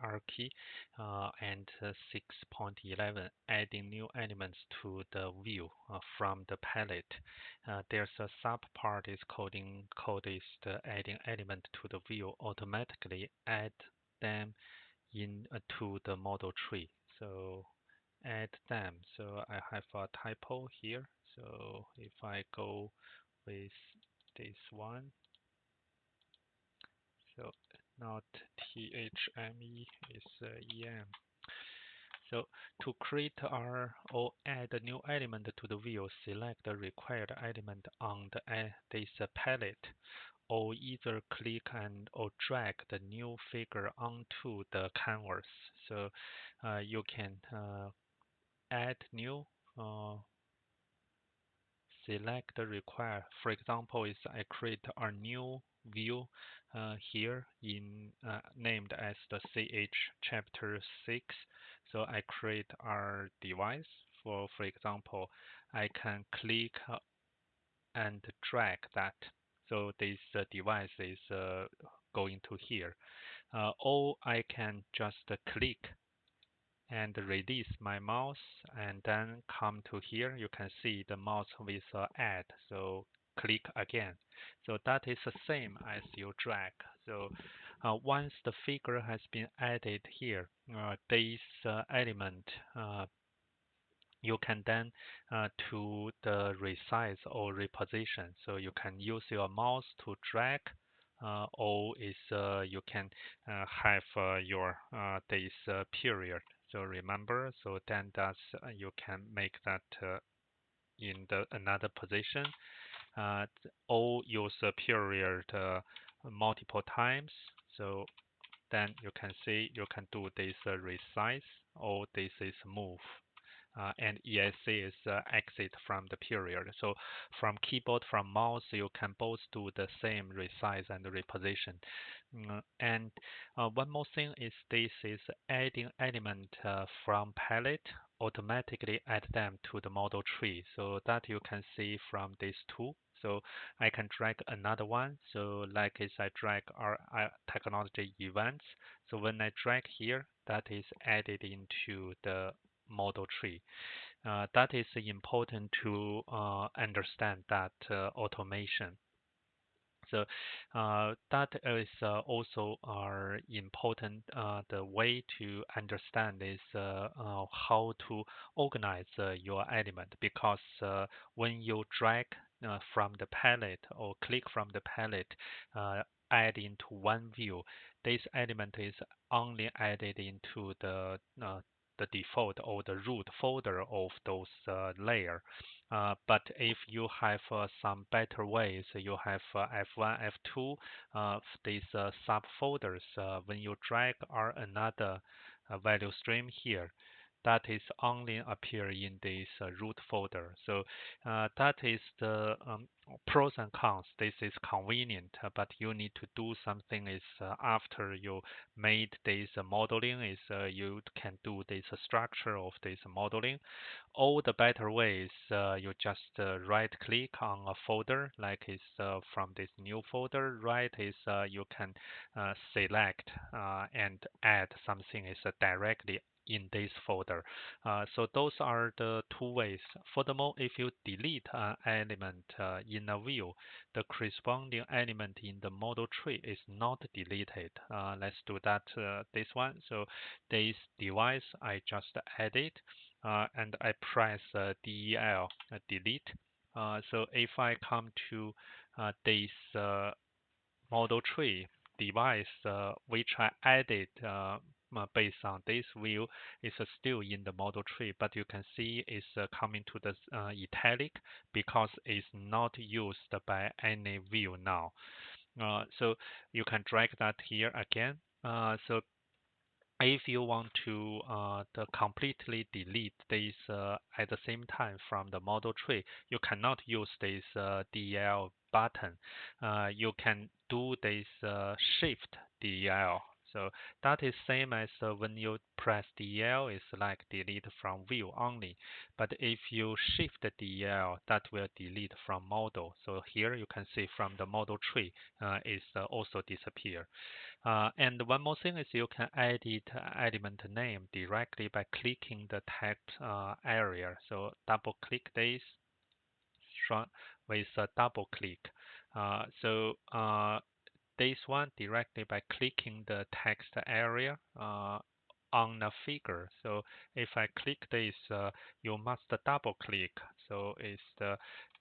Archi and 6.11, adding new elements to the view from the palette. There's a subpart is code is the adding element to the view, automatically add them in to the model tree. So add them. So I have a typo here. So if I go with this one, so not THME, is EM. So to create or add a new element to the view, select the required element on this palette, or either click and or drag the new figure onto the canvas. So you can add new, select the required. For example, is I create a new view here in named as the ch chapter 6. So I create our device. For example, I can click and drag that. So this device is going to here. Or I can just click and release my mouse and then come to here. You can see the mouse with add. So click again. So that is the same as you drag. So once the figure has been added here, this element you can then to the resize or reposition. So you can use your mouse to drag, or is you can have your this period. So remember, so then that's you can make that in the another position. Or use a period multiple times. So then you can see you can do this resize, or this is move. And ESC is exit from the period. So from keyboard, from mouse, you can both do the same resize and reposition. And one more thing is this is adding element from palette, automatically add them to the model tree. So that you can see from this tool. So I can drag another one. So like as I drag our technology events. So when I drag here, that is added into the model tree. That is important to understand that automation. So that is also important. The way to understand is how to organize your element, because when you drag from the palette or click from the palette, add into one view, this element is only added into the default or the root folder of those layer. But if you have some better ways, you have F1, F2, these subfolders, when you drag or another value stream here, that is only appear in this root folder. So that is the pros and cons. This is convenient, but you need to do something is after you made this modeling is you can do this structure of this modeling. All the better ways, you just right click on a folder, like is from this new folder, right is you can select and add something is directly in this folder. So those are the two ways. Furthermore, if you delete an element in a view, the corresponding element in the model tree is not deleted. Let's do that this one. So this device, I just added, and I press DEL, delete. So if I come to this model tree device, which I added based on this view, is still in the model tree, but you can see it's coming to the italic because it's not used by any view now. So you can drag that here again. So if you want to completely delete this at the same time from the model tree, you cannot use this DL button. You can do this shift DL. So that is same as when you press DL, it's like delete from view only. But if you shift DL, that will delete from model. So here you can see from the model tree, is also disappear. And one more thing is you can edit element name directly by clicking the text area. So double click this with a double click. This one directly by clicking the text area on the figure. So if I click this, you must double click. So it's the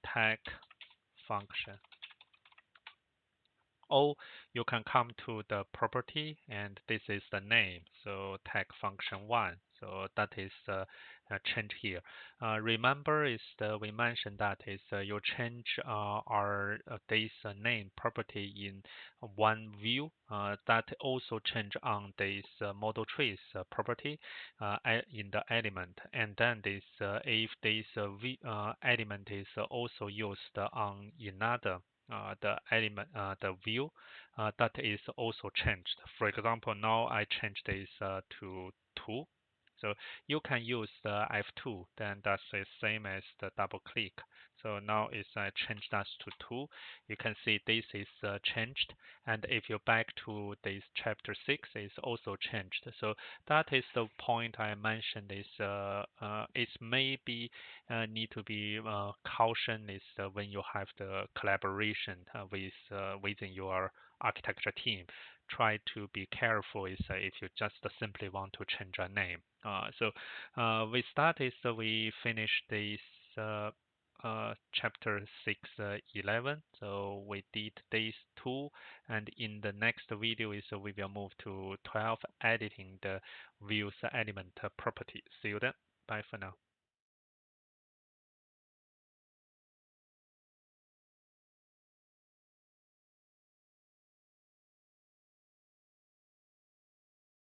tag function. Or you can come to the property, and this is the name. So tag function 1. So that is change here. Remember is we mentioned that is you change our this name property in one view. That also change on this model trees property in the element, and then this if this element is also used on another the element, the view, that is also changed. For example, now I change this to 2. So you can use the F2, then that's the same as the double click. So now it's change that to 2. You can see this is changed. And if you back to this chapter 6, it's also changed. So that is the point I mentioned is it may be need to be caution is when you have the collaboration with within your architecture team. Try to be careful is if you just simply want to change a name. With that is we finished this chapter 6:11. So we did these two, and in the next video is we will move to 12, editing the views element property. See you then. Bye for now.